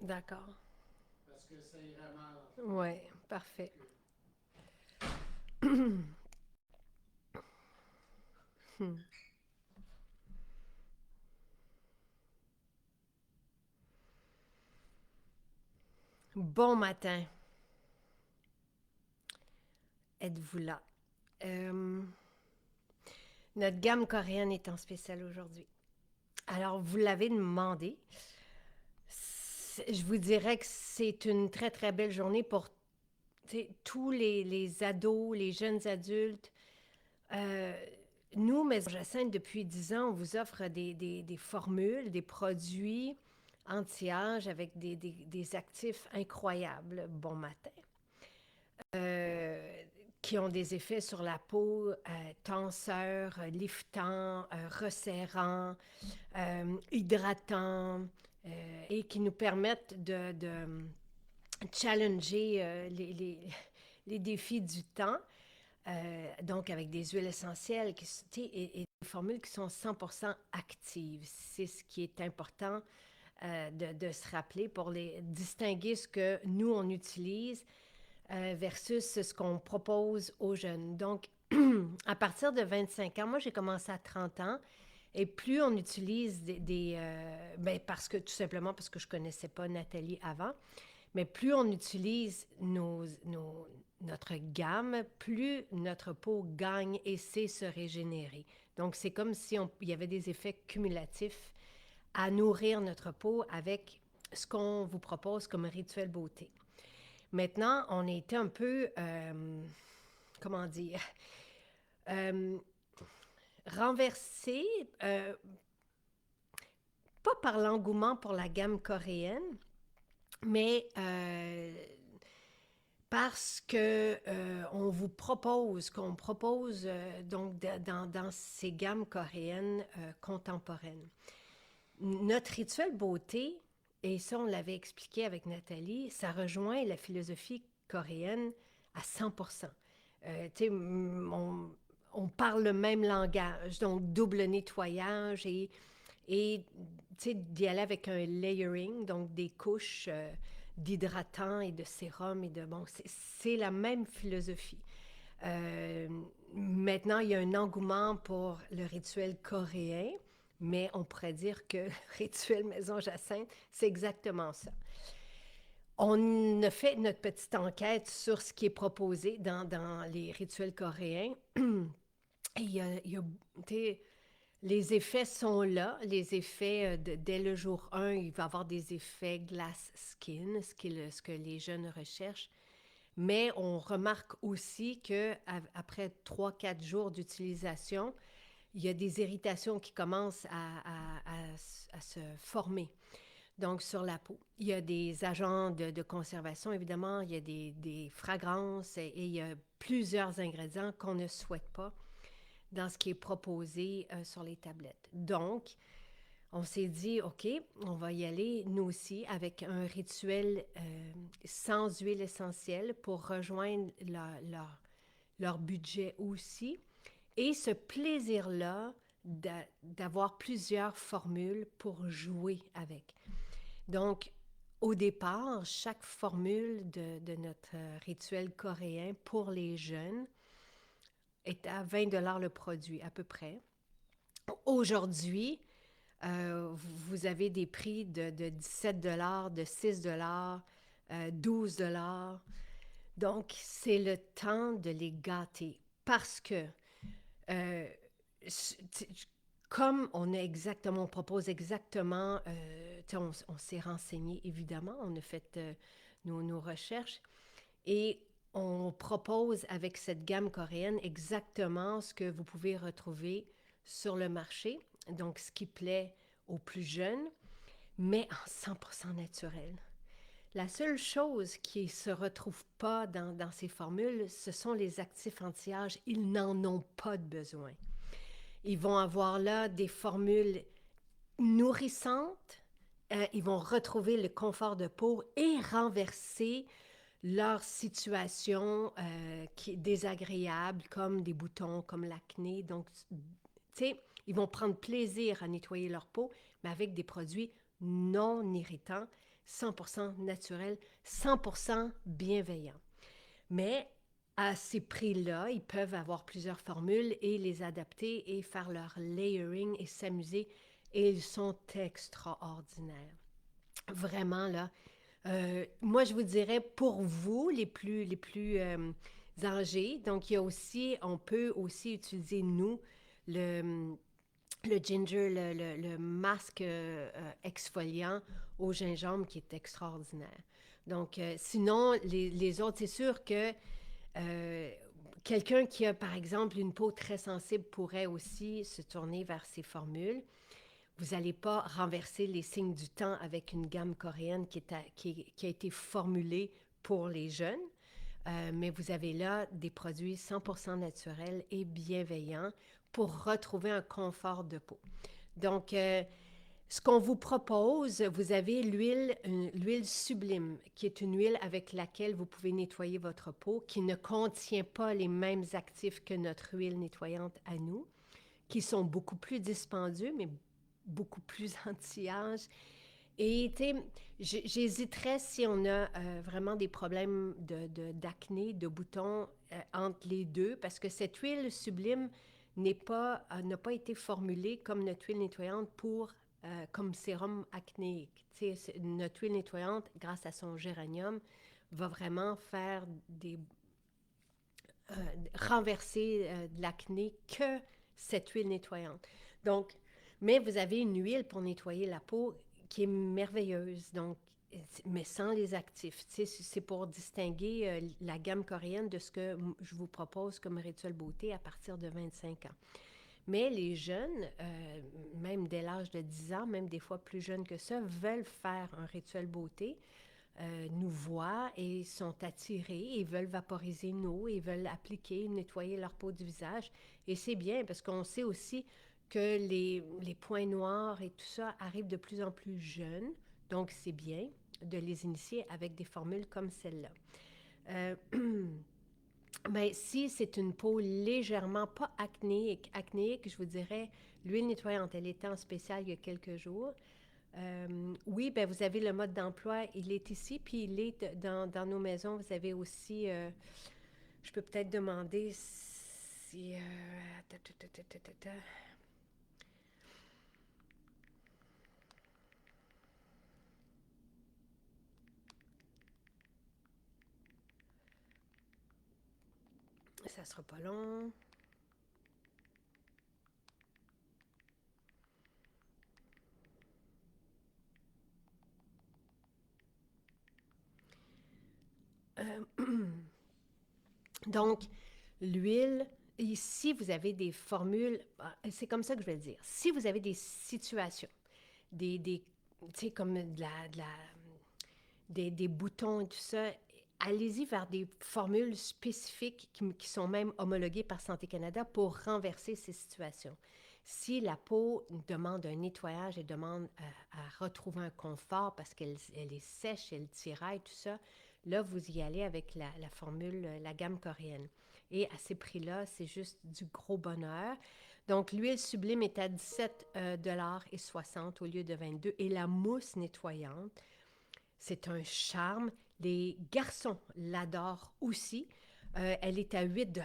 D'accord. parce que ça irait mal Ouais, parfait. que Hmm. Bon matin. Êtes-vous là? Euh, Notre gamme coréenne est en spécial aujourd'hui. Alors, vous l'avez demandé. Je vous dirais que c'est une très, très belle journée pour tous les ados, les jeunes adultes. Euh, Nous, Maison Jacinthe, depuis 10 ans, on vous offre des formules, des produits anti-âge avec des actifs incroyables. Bon matin. Euh, qui ont des effets sur la peau, tenseur, liftant, resserrant, hydratant, et qui nous permettent de challenger les défis du temps. Donc, avec des huiles essentielles et des formules qui sont 100% actives. C'est ce qui est important de se rappeler pour les distinguer ce que nous, on utilise versus ce qu'on propose aux jeunes. Donc, à partir de 25 ans, moi j'ai commencé à 30 ans, et plus on utilise ben parce que tout simplement parce que je connaissais pas Nathalie avant, mais plus on utilise notre gamme, plus notre peau gagne et sait se régénérer. Donc, c'est comme si il y avait des effets cumulatifs à nourrir notre peau avec ce qu'on vous propose comme rituel beauté. Maintenant, on était un peu, comment dire, euh, renversé, pas par l'engouement pour la gamme coréenne, mais parce que on vous propose, qu'on propose donc dans ces gammes coréennes contemporaines. Notre rituel beauté, et ça on l'avait expliqué avec Nathalie, ça rejoint la philosophie coréenne à 100%. On parle le même langage, donc double nettoyage et d'y aller avec un layering, donc des couches d'hydratants et de sérum et de bon, c'est la même philosophie. Euh, Maintenant, il y a un engouement pour le rituel coréen, mais on pourrait dire que le rituel Maison Jacinthe, c'est exactement ça. On a fait notre petite enquête sur ce qui est proposé dans les rituels coréens. Et les effets sont là. Les effets, dès le jour 1, il va y avoir des effets glass skin, ce que les jeunes recherchent. Mais on remarque aussi qu'après 3-4 jours d'utilisation, il y a des irritations qui commencent à se former. Donc, sur la peau. Il y a des agents de conservation, évidemment, il y a des fragrances et il y a plusieurs ingrédients qu'on ne souhaite pas dans ce qui est proposé sur les tablettes. Donc, on s'est dit, OK, on va y aller, nous aussi, avec un rituel sans huile essentielle pour rejoindre leur budget aussi. Et ce plaisir-là d'avoir plusieurs formules pour jouer avec. Donc, au départ, chaque formule de notre rituel coréen pour les jeunes est à 20 $ le produit, à peu près. Aujourd'hui, vous avez des prix de 17 $, de 6 $, 12 $. Donc, c'est le temps de les gâter parce que, euh, comme on propose exactement, on s'est renseigné évidemment, on a fait nos recherches et on propose avec cette gamme coréenne exactement ce que vous pouvez retrouver sur le marché, donc ce qui plaît aux plus jeunes, mais en 100% naturel. La seule chose qui ne se retrouve pas dans ces formules, ce sont les actifs anti-âge. Ils n'en ont pas de besoin. Ils vont avoir là des formules nourrissantes, ils vont retrouver le confort de peau et renverser leur situation qui est désagréable, comme des boutons, comme l'acné. Donc, tu sais, ils vont prendre plaisir à nettoyer leur peau, mais avec des produits non irritants, 100% naturel, 100% bienveillant. Mais à ces prix-là, ils peuvent avoir plusieurs formules et les adapter et faire leur layering et s'amuser. Et ils sont extraordinaires. Vraiment, là. Moi, je vous dirais, pour vous, les plus âgés, donc il y a aussi, on peut aussi utiliser, nous, le, le ginger, le masque exfoliant au gingembre qui est extraordinaire. Donc, sinon, les autres, c'est sûr que euh, quelqu'un qui a, par exemple, une peau très sensible pourrait aussi se tourner vers ces formules. Vous n'allez pas renverser les signes du temps avec une gamme coréenne qui a été formulée pour les jeunes, mais vous avez là des produits 100% naturels et bienveillants pour retrouver un confort de peau. Donc, ce qu'on vous propose, vous avez l'huile sublime, qui est une huile avec laquelle vous pouvez nettoyer votre peau, qui ne contient pas les mêmes actifs que notre huile nettoyante à nous, qui sont beaucoup plus dispendieux, mais beaucoup plus anti-âge. Et tu sais, j'hésiterais si on a vraiment des problèmes d'acné, de boutons entre les deux, parce que cette huile sublime n'a pas été formulée comme notre huile nettoyante pour comme sérum acnéique. Tu sais, notre huile nettoyante, grâce à son géranium, va vraiment faire renverser de l'acné que cette huile nettoyante. Donc, mais vous avez une huile pour nettoyer la peau qui est merveilleuse, donc, mais sans les actifs. C'est pour distinguer la gamme coréenne de ce que je vous propose comme rituel beauté à partir de 25 ans. Mais les jeunes, même dès l'âge de 10 ans, même des fois plus jeunes que ça, veulent faire un rituel beauté, nous voient et sont attirés et veulent vaporiser une eau et veulent appliquer, nettoyer leur peau du visage. Et c'est bien parce qu'on sait aussi que les points noirs et tout ça arrivent de plus en plus jeunes. Donc, c'est bien de les initier avec des formules comme celle-là. Mais si c'est une peau légèrement pas acnéique, je vous dirais, l'huile nettoyante, elle était en spécial il y a quelques jours. Oui, ben vous avez le mode d'emploi, il est ici, puis il est dans nos maisons. Vous avez aussi, je peux peut-être demander si... ça sera pas long. Donc, l'huile, ici, vous avez des formules, c'est comme ça que je vais le dire. Si vous avez des situations, des tu sais, comme des boutons et tout ça, allez-y vers des formules spécifiques qui sont même homologuées par Santé Canada pour renverser ces situations. Si la peau demande un nettoyage et demande à retrouver un confort parce qu'elle est sèche, elle tiraille, tout ça, là, vous y allez avec la formule, la gamme coréenne. Et à ces prix-là, c'est juste du gros bonheur. Donc, l'huile sublime est à 17,60 $ au lieu de 22 et la mousse nettoyante, c'est un charme. Les garçons l'adorent aussi. Elle est à 8 $.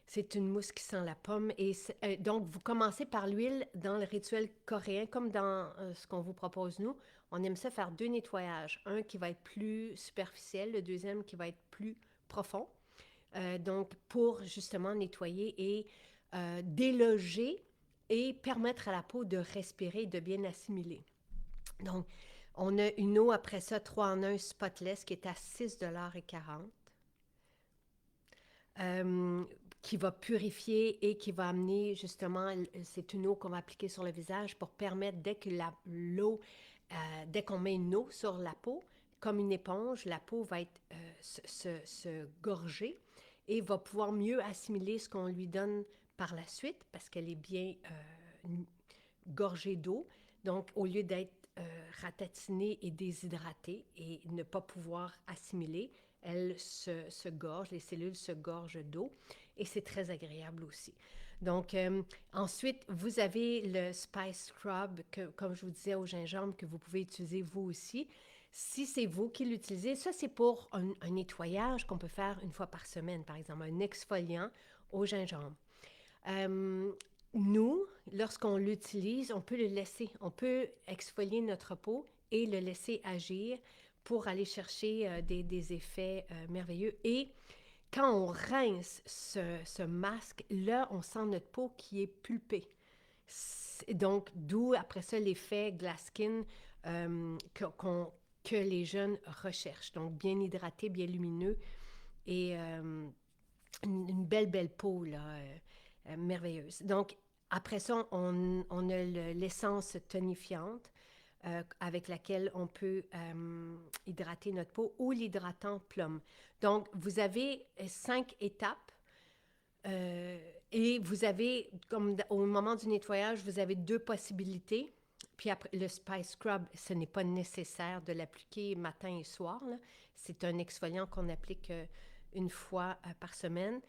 C'est une mousse qui sent la pomme. Et donc, vous commencez par l'huile dans le rituel coréen, comme dans ce qu'on vous propose nous. On aime ça faire deux nettoyages. Un qui va être plus superficiel, le deuxième qui va être plus profond. Donc, pour justement nettoyer et déloger et permettre à la peau de respirer et de bien assimiler. Donc, on a une eau après ça, 3 en 1 spotless, qui est à 6,40 $, qui va purifier et qui va amener justement, c'est une eau qu'on va appliquer sur le visage pour permettre, dès qu'on met une eau sur la peau, comme une éponge, la peau va être, se gorger et va pouvoir mieux assimiler ce qu'on lui donne par la suite parce qu'elle est bien gorgée d'eau. Donc, au lieu d'être ratatinée et déshydratée et ne pas pouvoir assimiler, elle se gorge, les cellules se gorgent d'eau et c'est très agréable aussi. Donc, ensuite, vous avez le Spice Scrub, que, comme je vous disais, au gingembre, que vous pouvez utiliser vous aussi. Si c'est vous qui l'utilisez, ça, c'est pour un nettoyage qu'on peut faire une fois par semaine, par exemple, un exfoliant au gingembre. Euh, Nous, lorsqu'on l'utilise, on peut le laisser. On peut exfolier notre peau et le laisser agir pour aller chercher des effets merveilleux. Et quand on rince ce masque, là, on sent notre peau qui est pulpée. Donc, d'où après ça l'effet glass skin que les jeunes recherchent. Donc, bien hydraté, bien lumineux et une belle, belle peau, là, merveilleuse. Donc, après ça, on a l'essence tonifiante avec laquelle on peut hydrater notre peau ou l'hydratant Plum. Donc, vous avez 5 étapes et vous avez, comme au moment du nettoyage, vous avez 2 possibilités. Puis après, le Spice Scrub, ce n'est pas nécessaire de l'appliquer matin et soir, là. C'est un exfoliant qu'on applique une fois par semaine.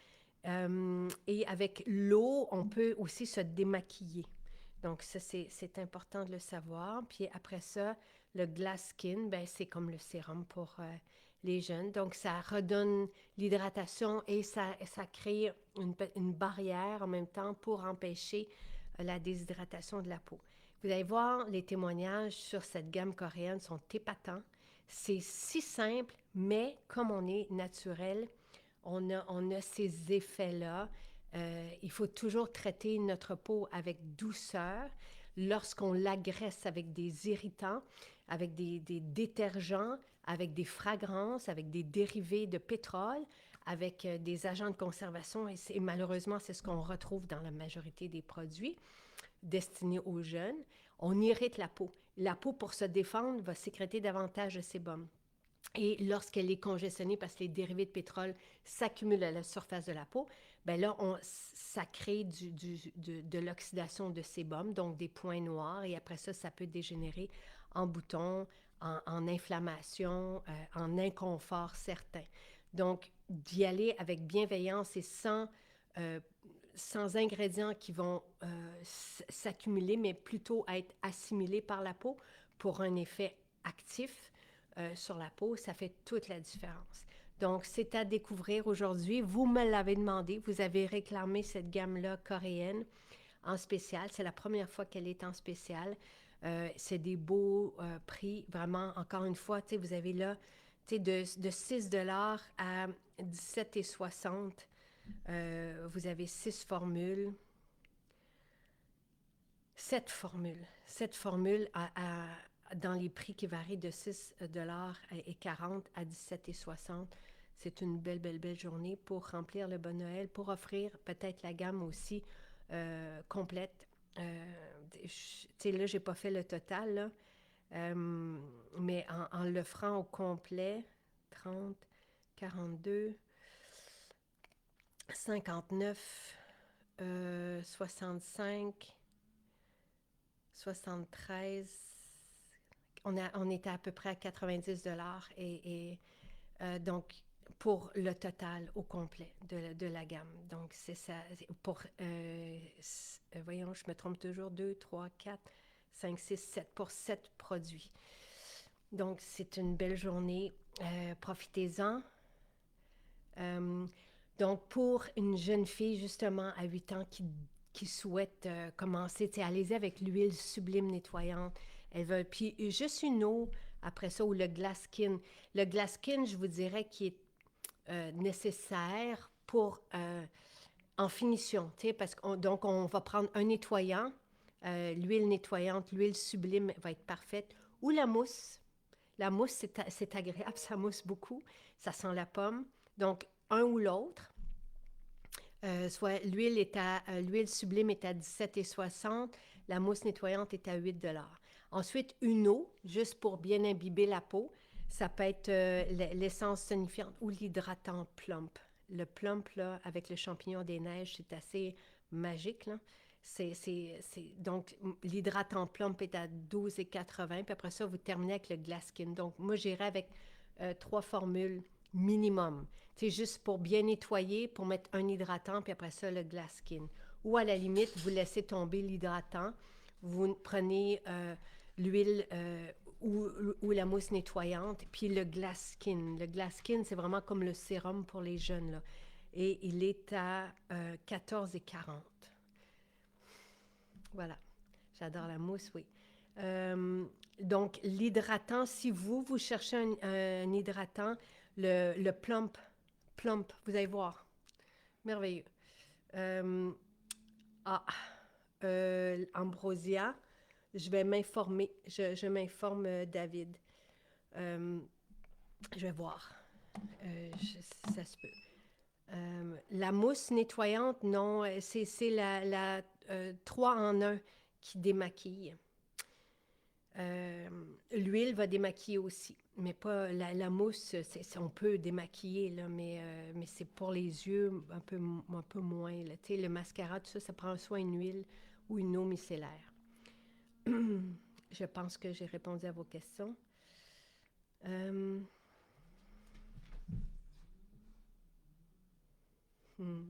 Et avec l'eau, on peut aussi se démaquiller. Donc, ça, c'est important de le savoir. Puis après ça, le glass skin, ben, c'est comme le sérum pour les jeunes. Donc, ça redonne l'hydratation et ça crée une barrière en même temps pour empêcher la déshydratation de la peau. Vous allez voir, les témoignages sur cette gamme coréenne sont épatants. C'est si simple, mais comme on est naturel, on a ces effets-là. Il faut toujours traiter notre peau avec douceur. Lorsqu'on l'agresse avec des irritants, avec des détergents, avec des fragrances, avec des dérivés de pétrole, avec des agents de conservation, et malheureusement, c'est ce qu'on retrouve dans la majorité des produits destinés aux jeunes, on irrite la peau. La peau, pour se défendre, va sécréter davantage de sébum. Et lorsqu'elle est congestionnée parce que les dérivés de pétrole s'accumulent à la surface de la peau, bien là, ça crée de l'oxydation de sébum, donc des points noirs, et après ça, ça peut dégénérer en boutons, en inflammation, en inconfort certain. Donc, d'y aller avec bienveillance et sans ingrédients qui vont s'accumuler, mais plutôt être assimilés par la peau pour un effet actif sur la peau, ça fait toute la différence. Donc, c'est à découvrir aujourd'hui. Vous me l'avez demandé, vous avez réclamé cette gamme-là coréenne en spécial. C'est la première fois qu'elle est en spécial. C'est des beaux prix, vraiment, encore une fois, vous avez là de 6 à 17,60 vous avez 6 formules. 7 formules dans les prix qui varient de 6 et 40 à 17,60. C'est une belle, belle, belle journée pour remplir le Bon Noël, pour offrir peut-être la gamme aussi complète. Là, j'ai pas fait le total, là, mais en l'offrant au complet, 30, 42, 59, 65, 73. On était à peu près à 90 et donc pour le total au complet de la gamme. Donc c'est ça. Pour, voyons, je me trompe toujours, 2, 3, 4, 5, 6, 7 pour 7 produits. Donc c'est une belle journée. Profitez-en. Donc, pour une jeune fille, justement, à 8 ans, qui souhaite commencer, allez-y avec l'huile sublime nettoyante. Elle veut, puis juste une eau, après ça, ou le glass skin. Le glass skin, je vous dirais, qui est nécessaire pour, en finition, parce donc on va prendre un nettoyant, l'huile nettoyante, l'huile sublime va être parfaite, ou la mousse. La mousse, c'est agréable, ça mousse beaucoup, ça sent la pomme. Donc, un ou l'autre. Soit l'huile sublime est à 17,60, la mousse nettoyante est à 8 $. Ensuite, une eau, juste pour bien imbiber la peau. Ça peut être l'essence tonifiante ou l'hydratant plump. Le plump, là, avec le champignon des neiges, c'est assez magique, là. Donc, l'hydratant plump est à 12,80, puis après ça, vous terminez avec le glass skin. Donc, moi, j'irais avec 3 formules minimum. C'est juste pour bien nettoyer, pour mettre un hydratant, puis après ça, le glass skin. Ou à la limite, vous laissez tomber l'hydratant. Vous prenez l'huile ou la mousse nettoyante, puis le Glass Skin. Le Glass Skin, c'est vraiment comme le sérum pour les jeunes, là. Et il est à 14,40. Voilà. J'adore la mousse, oui. Donc, l'hydratant, si vous cherchez un hydratant, le plump, vous allez voir. Merveilleux. Euh, ah, Ambrosia, je vais m'informer. Je m'informe, David. Euh, je vais voir. Ça se peut. La mousse nettoyante, non, c'est la 3 en un qui démaquille. L'huile va démaquiller aussi, mais pas la mousse, on peut démaquiller, là, mais c'est pour les yeux un peu moins. Là. Tu sais, le mascara, tout ça, ça prend soit une huile ou une eau micellaire. Je pense que j'ai répondu à vos questions. Euh, hmm,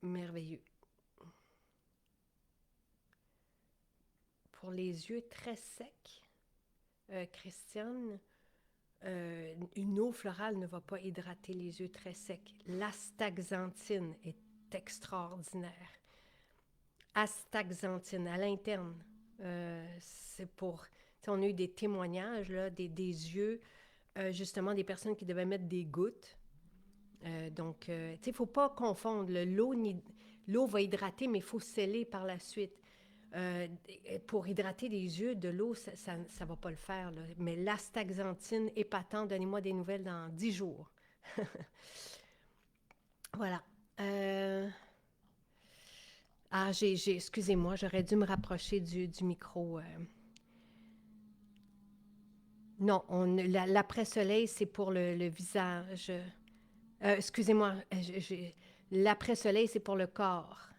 merveilleux. Pour les yeux très secs, Christiane, une eau florale ne va pas hydrater les yeux très secs. L'astaxanthine est extraordinaire. Astaxanthine à l'interne. C'est pour... On a eu des témoignages là, des yeux, justement des personnes qui devaient mettre des gouttes. Donc, il ne faut pas confondre. L'eau va hydrater, mais il faut sceller par la suite. Pour hydrater les yeux, de l'eau, ça ne va pas le faire. Là. Mais l'astaxanthine épatant, donnez-moi des nouvelles dans 10 jours. Voilà. Excusez-moi, j'aurais dû me rapprocher du micro. Non, l'après-soleil, c'est pour le visage. Excusez-moi, l'après-soleil, c'est pour le corps.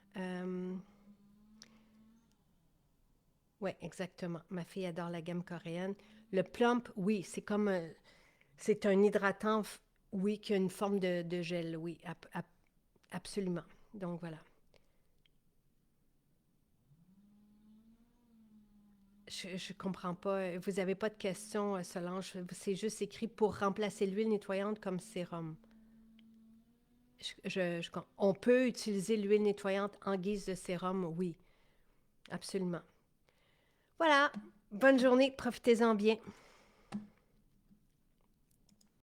Oui, exactement. Ma fille adore la gamme coréenne. Le plump, oui, c'est un hydratant, oui, qui a une forme de gel, oui, absolument. Donc voilà. Je comprends pas. Vous n'avez pas de questions, Solange. C'est juste écrit pour remplacer l'huile nettoyante comme sérum. On peut utiliser l'huile nettoyante en guise de sérum, oui, absolument. Voilà. Bonne journée. Profitez-en bien.